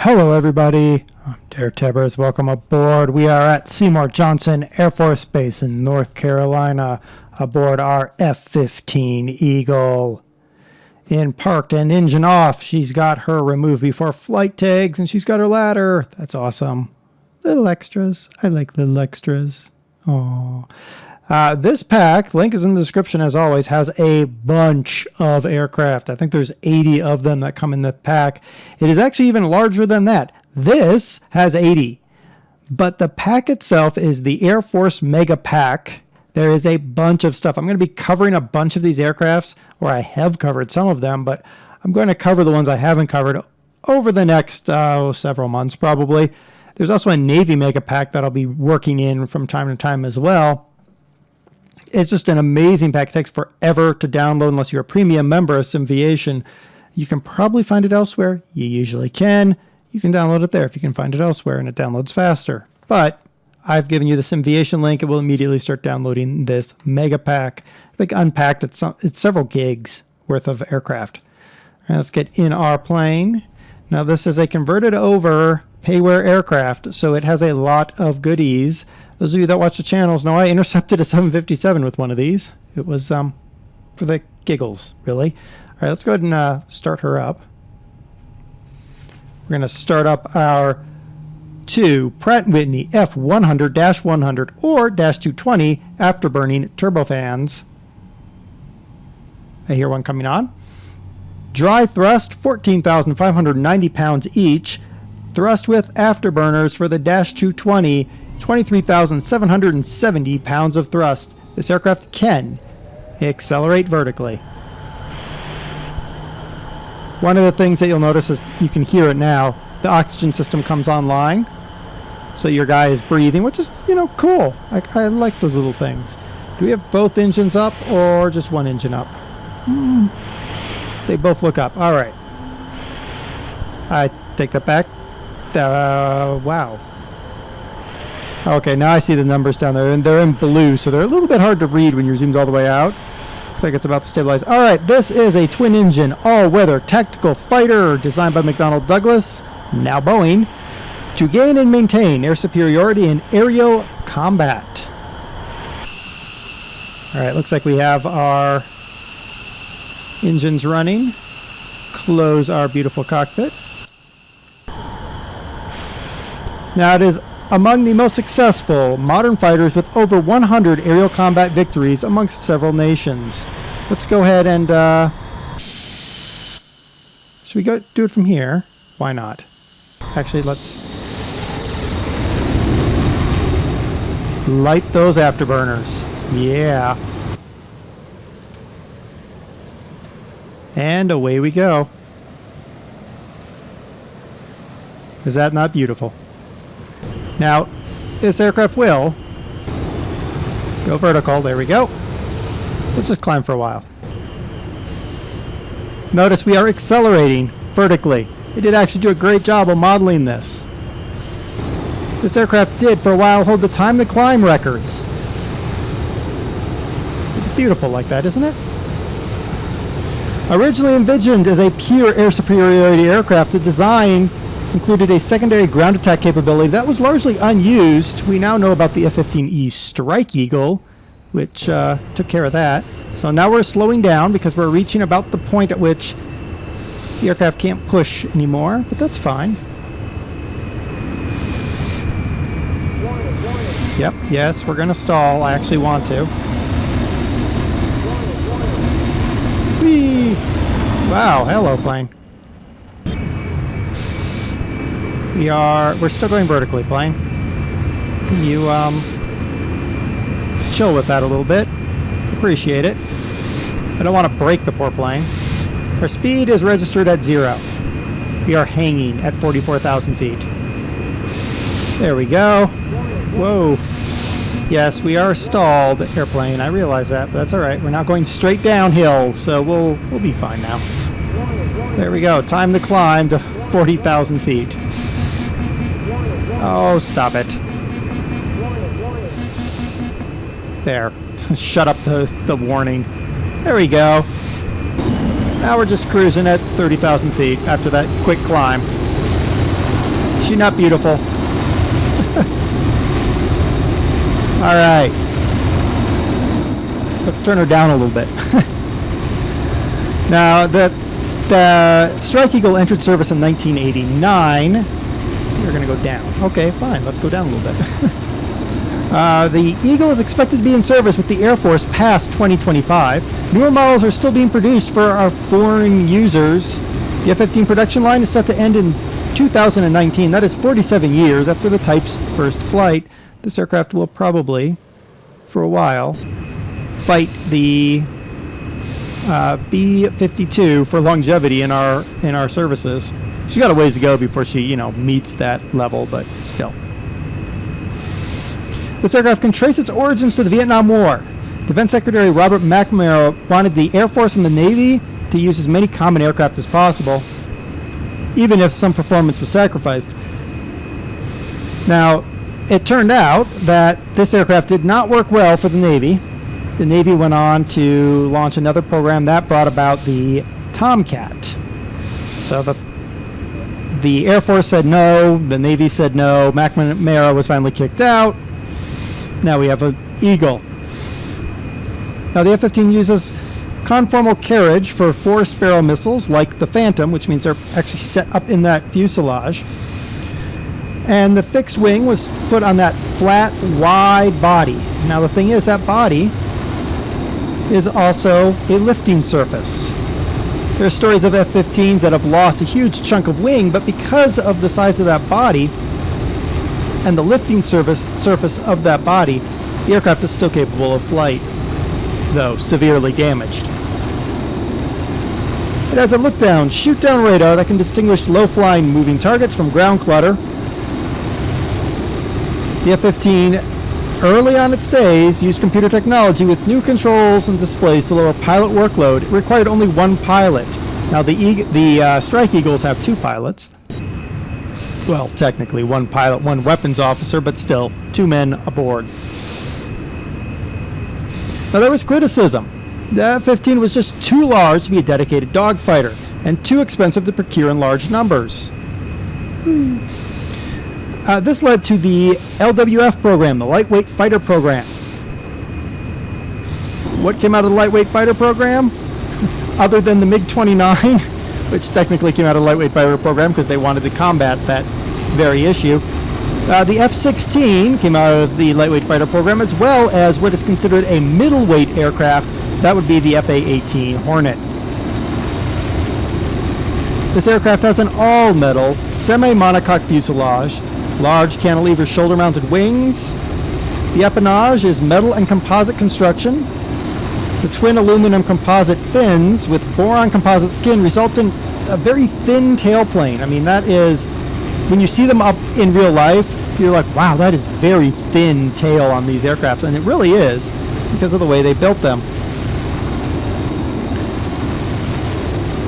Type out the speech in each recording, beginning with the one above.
Hello everybody, I'm DerTebbers. Welcome aboard. We are at Seymour Johnson Air Force Base in North Carolina aboard our F-15 Eagle. In parked and engine off, she's got her remove before flight tags and she's got her ladder. That's awesome. Little extras. I like little extras. Oh. This pack, link is in the description as always, has a bunch of aircraft. I think there's 80 of them that come in the pack. It is actually even larger than that. This has 80. But the pack itself is the Air Force Mega Pack. There is a bunch of stuff. I'm going to be covering a bunch of these aircrafts, or I have covered some of them, but I'm going to cover the ones I haven't covered over the next several months probably. There's also a Navy Mega Pack that I'll be working in from time to time as well. It's just an amazing pack. It takes forever to download unless you're a premium member of Simviation. You can probably find it elsewhere. You usually can. You can download it there if you can find it elsewhere, and it downloads faster. But I've given you the Simviation link. It will immediately start downloading this mega pack. I think unpacked, it's several gigs worth of aircraft. All right, let's get in our plane. Now this is a converted over payware aircraft, so it has a lot of goodies. Those of you that watch the channels know I intercepted a 757 with one of these. It was for the giggles, really. All right, let's go ahead and start her up. We're going to start up our two Pratt & Whitney F100-100 or -220 afterburning turbofans. I hear one coming on. Dry thrust, 14,590 pounds each. Thrust with afterburners for the -220. 23,770 pounds of thrust. This aircraft can accelerate vertically. One of the things that you'll notice is you can hear it now. The oxygen system comes online, so your guy is breathing, which is, cool. I like those little things. Do we have both engines up or just one engine up? They both look up. All right. I take that back. Wow. Okay, now I see the numbers down there, and they're in blue, so they're a little bit hard to read when you're zoomed all the way out. Looks like it's about to stabilize. All right, this is a twin-engine, all-weather tactical fighter designed by McDonnell Douglas, now Boeing, to gain and maintain air superiority in aerial combat. All right, looks like we have our engines running. Close our beautiful cockpit. Now it is among the most successful modern fighters with over 100 aerial combat victories amongst several nations. Let's go ahead and, should we go do it from here? Why not? Actually, let's light those afterburners. Yeah. And away we go. Is that not beautiful? Now, this aircraft will go vertical. There we go. Let's just climb for a while. Notice we are accelerating vertically. It did actually do a great job of modeling this. This aircraft did, for a while, hold the time to climb records. It's beautiful like that, isn't it? Originally envisioned as a pure air superiority aircraft, the design included a secondary ground attack capability that was largely unused. We now know about the F-15E Strike Eagle, which took care of that. So now we're slowing down because we're reaching about the point at which the aircraft can't push anymore, but that's fine. Yep, yes, we're going to stall. I actually want to. Whee! Wow, hello, plane. We're still going vertically, plane. Can you chill with that a little bit? Appreciate it. I don't want to break the poor plane. Our speed is registered at 0. We are hanging at 44,000 feet. There we go. Whoa. Yes, we are stalled, airplane. I realize that, but that's all right. We're not going straight downhill, so we'll be fine now. There we go. Time to climb to 40,000 feet. Oh, stop it. There. Shut up the warning. There we go. Now we're just cruising at 30,000 feet after that quick climb. she not beautiful? All right. Let's turn her down a little bit. Now, the Strike Eagle entered service in 1989. We're going to go down. Okay, fine. Let's go down a little bit. The Eagle is expected to be in service with the Air Force past 2025. Newer models are still being produced for our foreign users. The F-15 production line is set to end in 2019. That is 47 years after the type's first flight. This aircraft will probably, for a while, fight the B-52 for longevity in our services. She's got a ways to go before she, meets that level, but still. This aircraft can trace its origins to the Vietnam War. Defense Secretary Robert McNamara wanted the Air Force and the Navy to use as many common aircraft as possible, even if some performance was sacrificed. Now, it turned out that this aircraft did not work well for the Navy. The Navy went on to launch another program that brought about the Tomcat. So the Air Force said no, the Navy said no, McNamara was finally kicked out. Now we have an Eagle. Now the F-15 uses conformal carriage for 4 Sparrow missiles like the Phantom, which means they're actually set up in that fuselage. And the fixed wing was put on that flat, wide body. Now the thing is, that body is also a lifting surface. There are stories of F-15s that have lost a huge chunk of wing, but because of the size of that body and the lifting surface of that body, the aircraft is still capable of flight, though severely damaged. It has a look-down, shoot-down radar that can distinguish low-flying moving targets from ground clutter. The F-15, early on its days, used computer technology with new controls and displays to lower pilot workload. It required only 1 pilot. Now the Strike Eagles have 2 pilots. Well, technically 1 pilot, 1 weapons officer, but still 2 men aboard. Now there was criticism. The F-15 was just too large to be a dedicated dogfighter and too expensive to procure in large numbers. This led to the LWF program, the Lightweight Fighter Program. What came out of the Lightweight Fighter Program? Other than the MiG-29, which technically came out of the Lightweight Fighter Program because they wanted to combat that very issue. The F-16 came out of the Lightweight Fighter Program, as well as what is considered a middleweight aircraft. That would be the F/A-18 Hornet. This aircraft has an all-metal, semi-monocoque fuselage, large cantilever shoulder-mounted wings. The empennage is metal and composite construction. The twin aluminum composite fins with boron composite skin results in a very thin tailplane. I mean, that is, when you see them up in real life, you're like, wow, that is very thin tail on these aircraft. And it really is, because of the way they built them.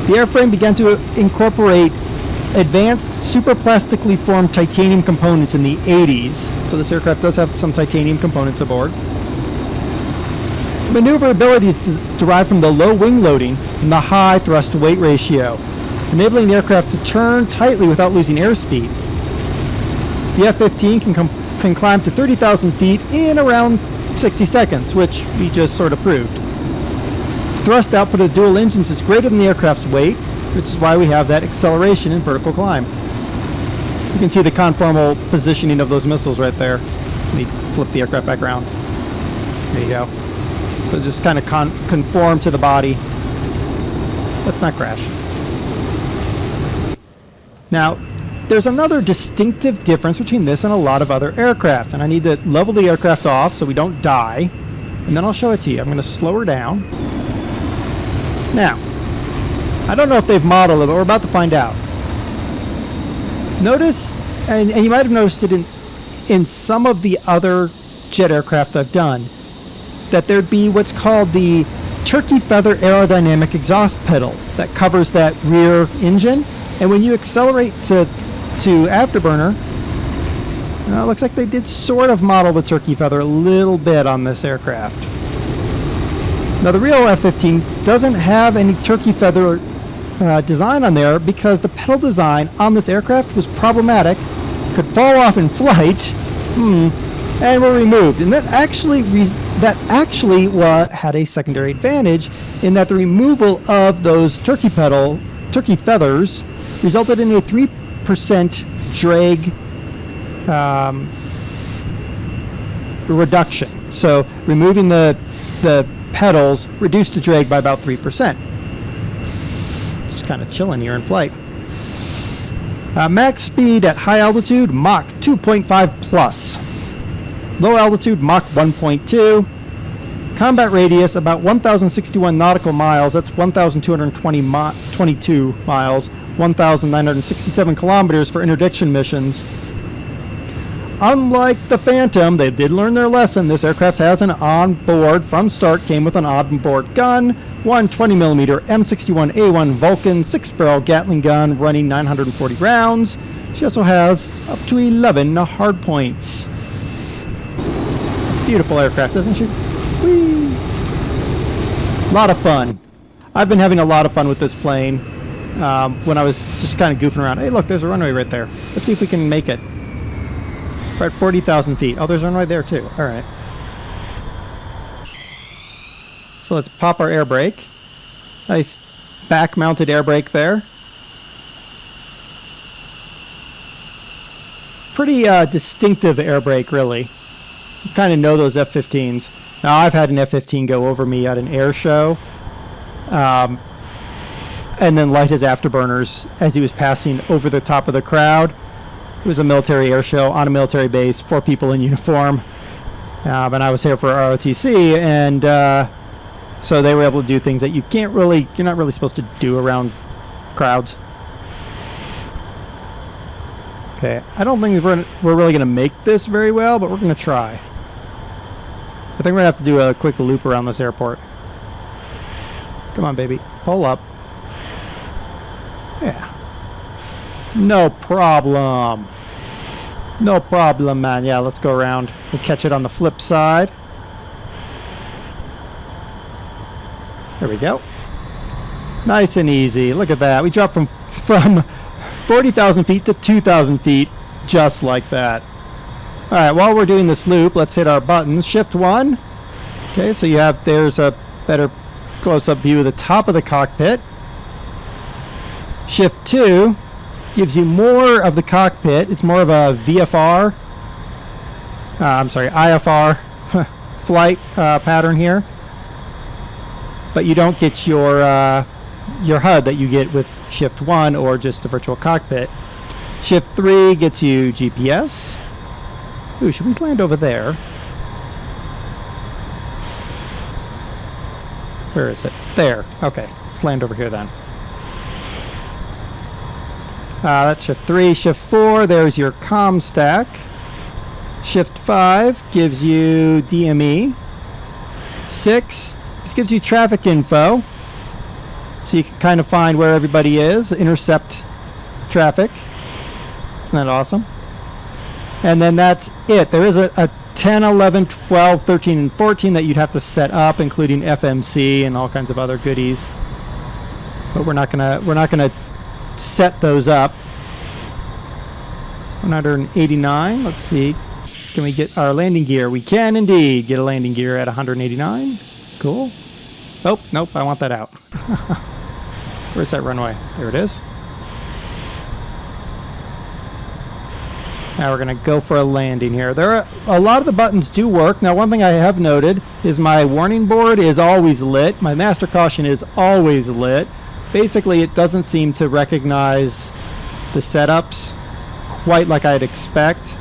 The airframe began to incorporate advanced superplastically formed titanium components in the 80s. So this aircraft does have some titanium components aboard. Maneuverability is derived from the low wing loading and the high thrust-to-weight ratio, enabling the aircraft to turn tightly without losing airspeed. The F-15 can climb to 30,000 feet in around 60 seconds, which we just sort of proved. Thrust output of dual engines is greater than the aircraft's weight, which is why we have that acceleration in vertical climb. You can see the conformal positioning of those missiles right there. Let me flip the aircraft back around. There you go. So just kind of conform to the body. Let's not crash. Now, there's another distinctive difference between this and a lot of other aircraft, and I need to level the aircraft off so we don't die, and then I'll show it to you. I'm going to slow her down. Now, I don't know if they've modeled it, but we're about to find out. Notice, and you might have noticed it in some of the other jet aircraft I've done, that there'd be what's called the turkey feather aerodynamic exhaust pedal that covers that rear engine. And when you accelerate to afterburner, it looks like they did sort of model the turkey feather a little bit on this aircraft. Now the real F-15 doesn't have any turkey feather design on there because the pedal design on this aircraft was problematic could fall off in flight, and were removed. And that actually had a secondary advantage in that the removal of those turkey feathers resulted in a 3% drag reduction. So removing the pedals reduced the drag by about 3%. Just kind of chilling here in flight. Max speed at high altitude, Mach 2.5 plus. Low altitude, Mach 1.2. Combat radius, about 1,061 nautical miles. That's 1,222 miles. 1,967 kilometers for interdiction missions. Unlike the Phantom, they did learn their lesson. This aircraft has an onboard, from start, came with an onboard gun, one 20mm M61A1 Vulcan 6-barrel Gatling gun running 940 rounds. She also has up to 11 hardpoints. Beautiful aircraft, isn't she? Whee! A lot of fun. I've been having a lot of fun with this plane when I was just kind of goofing around. Hey, look, there's a runway right there. Let's see if we can make it. We're at 40,000 feet. Oh, there's one right there, too. All right. So let's pop our air brake. Nice back-mounted air brake there. Pretty distinctive air brake, really. You kind of know those F-15s. Now, I've had an F-15 go over me at an air show. And then light his afterburners as he was passing over the top of the crowd. It was a military air show on a military base, 4 people in uniform. And I was here for ROTC, and so they were able to do things that you're not really supposed to do around crowds. Okay, I don't think we're really going to make this very well, but we're going to try. I think we're going to have to do a quick loop around this airport. Come on, baby. Pull up. Yeah. No problem. No problem, man. Yeah, let's go around. We'll catch it on the flip side. There we go. Nice and easy. Look at that. We dropped from 40,000 feet to 2,000 feet just like that. All right, while we're doing this loop, let's hit our buttons. Shift 1. Okay, so there's a better close-up view of the top of the cockpit. Shift 2 gives you more of the cockpit. It's more of a VFR, IFR flight pattern here. But you don't get your HUD that you get with Shift 1 or just the virtual cockpit. Shift 3 gets you GPS. Ooh, should we land over there? Where is it? There. Okay, let's land over here then. That's Shift 3. Shift 4, there's your comm stack. Shift 5 gives you DME. 6, this gives you traffic info. So you can kind of find where everybody is, intercept traffic. Isn't that awesome? And then that's it. There is a 10, 11, 12, 13, and 14 that you'd have to set up, including FMC and all kinds of other goodies. But we're not gonna set those up. 189. Let's see. Can we get our landing gear? We can indeed get a landing gear at 189. Cool. Oh, nope, I want that out. Where's that runway? There it is. Now we're going to go for a landing here. A lot of the buttons do work. Now, one thing I have noted is my warning board is always lit. My master caution is always lit. Basically, it doesn't seem to recognize the setups quite like I'd expect.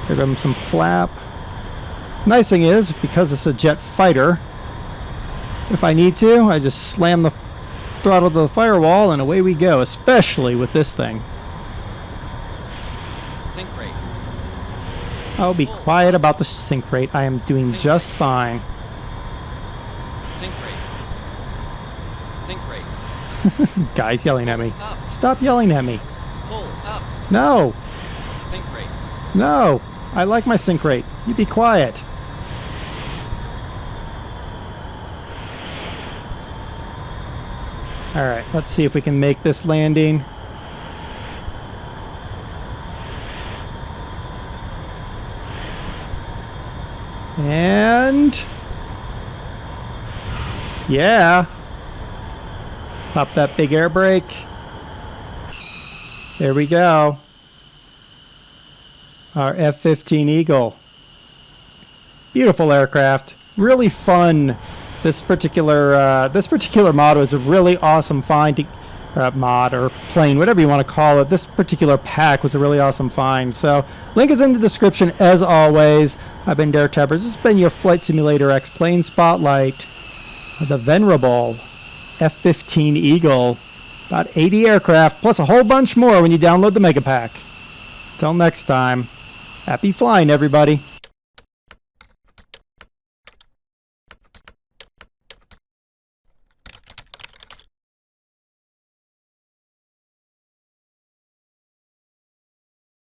Give them some flap. Nice thing is, because it's a jet fighter, if I need to, I just slam the throttle to the firewall and away we go, especially with this thing. Sync rate. Oh, be quiet about the sync rate. I am doing just fine. Sync rate. Sync rate. Guys yelling at me. Up. Stop yelling at me. Pull up. No. Sync rate. No. I like my sync rate. You be quiet. All right, let's see if we can make this landing. And yeah. Pop that big air brake. There we go. Our F-15 Eagle. Beautiful aircraft. Really fun. This particular mod was a really awesome find. Mod or plane, whatever you want to call it. This particular pack was a really awesome find. So, link is in the description as always. I've been DerTebbers. This has been your Flight Simulator X Plane Spotlight. The venerable F-15 Eagle. About 80 aircraft, plus a whole bunch more when you download the Mega Pack. Till next time, happy flying, everybody.